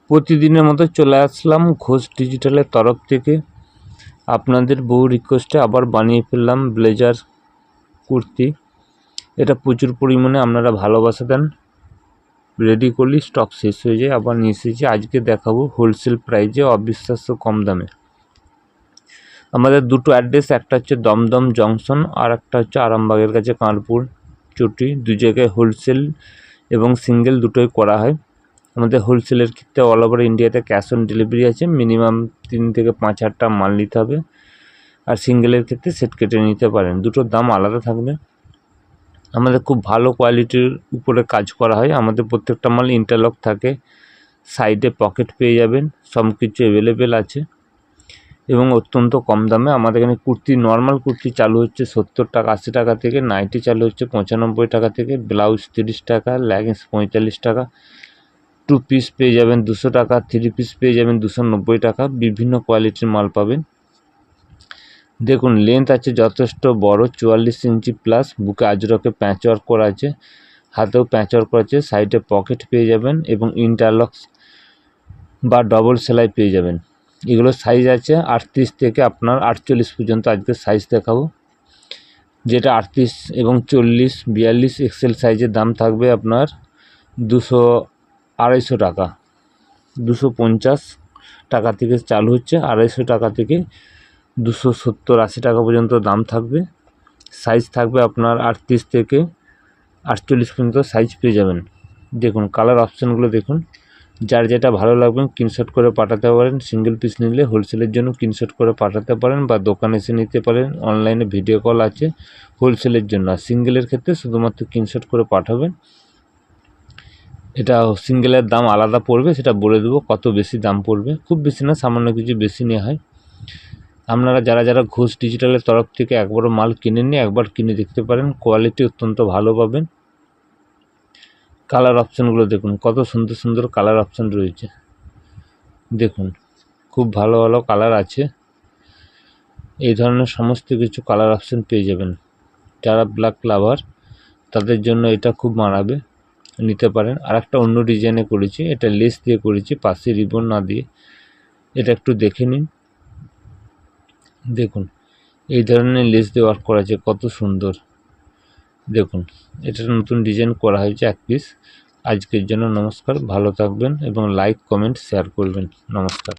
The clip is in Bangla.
প্রতিদিনের মতো চলে আসলাম ঘোষ ডিজিটালের তরফ থেকে। আপনাদের বহু রিকোয়েস্টে আবার বানিয়ে ফেললাম ব্লেজার কুর্তি। এটা প্রচুর পরিমাণে আপনারা ভালোবাসা দেন, রেডি করলে স্টক শেষ হয়ে যায়। আবার নিয়ে এসেছি, আজকে দেখাবো হোলসেল প্রাইজে অবিশ্বাস্য কম দামে। আমাদের দুটো অ্যাড্রেস, একটা হচ্ছে দমদম জংশন আর একটা হচ্ছে আরামবাগের কাছে কানপুর চটি। দু জায়গায় হোলসেল এবং সিঙ্গেল দুটোই করা হয়। আমাদের হোলসেলের ক্ষেত্রে অল ওভার ইন্ডিয়াতে ক্যাশ অন ডেলিভারি আছে, মিনিমাম 3 থেকে 5 হাজার টাকা মাল নিতে হবে। আর সিঙ্গেলের ক্ষেত্রে সেট কেটে নিতে পারেন, দুটোর দাম আলাদা থাকবে। আমাদের খুব ভালো কোয়ালিটির উপরে কাজ করা হয়। আমাদের প্রত্যেকটা মাল ইন্টারলক থাকে, সাইডে পকেট পেয়ে যাবেন, সব কিছু অ্যাভেলেবেল আছে এবং অত্যন্ত কম দামে। আমাদের এখানে কুর্তি, নর্মাল কুর্তি চালু হচ্ছে 70 টাকা 80 টাকা থেকে, নাইটি চালু হচ্ছে 95 টাকা থেকে, ব্লাউজ 30 টাকা, লেগিংস 45 টাকা, 2 পিস পেয়ে যাবেন 200 টাকা, 3 পিস পেয়ে যাবেন 290 টাকা। বিভিন্ন কোয়ালিটির মাল পাবেন। দেখুন লেন্থ আছে যথেষ্ট বড়, 44 ইঞ্চি প্লাস। বুকে আজরকে প্যাচ ওয়ার্ক করা আছে, হাতেও প্যাচ ওয়ার্ক করা আছে, সাইডে পকেট পেয়ে যাবেন এবং ইন্টারলক্স বা ডবল সেলাই পেয়ে যাবেন। এগুলো সাইজ আছে 38 থেকে আপনার 48 পর্যন্ত। আজকে সাইজ দেখাবো, যেটা 38 এবং 40, 42 এক্সেল সাইজের দাম থাকবে আপনার 200-250 টাকা। 250 টাকা থেকে চালু হচ্ছে, 250 টাকা থেকে 270-80 টাকা পর্যন্ত দাম থাকবে। সাইজ থাকবে আপনার 38 থেকে 48 পর্যন্ত সাইজ পেয়ে যাবেন। দেখুন কালার অপশানগুলো দেখুন, যার যেটা ভালো লাগবে স্ক্রিনশট করে পাঠাতে পারেন। সিঙ্গেল পিস নিলে হোলসেলের জন্য স্ক্রিনশট করে পাঠাতে পারেন বা দোকানে এসে নিতে পারেন। অনলাইনে ভিডিও কল আছে হোলসেলের জন্য। আর সিঙ্গেলের ক্ষেত্রে শুধুমাত্র স্ক্রিনশট করে পাঠাবেন। এটা সিঙ্গেলের দাম আলাদা পড়বে, সেটা বলে দেবো কত বেশি দাম পড়বে। খুব বেশি না, সামান্য কিছু বেশি নেওয়া হয়। আপনারা যারা ঘোষ ডিজিটালের তরফ থেকে একবারও মাল কিনেননি, একবার কিনে দেখতে পারেন, কোয়ালিটি অত্যন্ত ভালো পাবেন। কালার অপশানগুলো দেখুন, কত সুন্দর সুন্দর কালার অপশান রয়েছে। দেখুন খুব ভালো ভালো কালার আছে। এই ধরনের সমস্ত কিছু কালার অপশান পেয়ে যাবেন। যারা ব্ল্যাক লাভার তাদের জন্য এটা খুব মানাবে, নিতে পারেন। আর একটা অন্য ডিজাইনে করেছি, এটা লেস দিয়ে করেছি, পাশে রিবন না দিয়ে। এটা একটু দেখে নিন। দেখুন এই ধরনের লেস দিয়ে ওয়ার্ক করা আছে, কত সুন্দর। দেখুন এটা নতুন ডিজাইন করা হয়েছে 1 পিস। আজকের জন্য নমস্কার, ভালো থাকবেন এবং লাইক কমেন্ট শেয়ার করবেন। নমস্কার।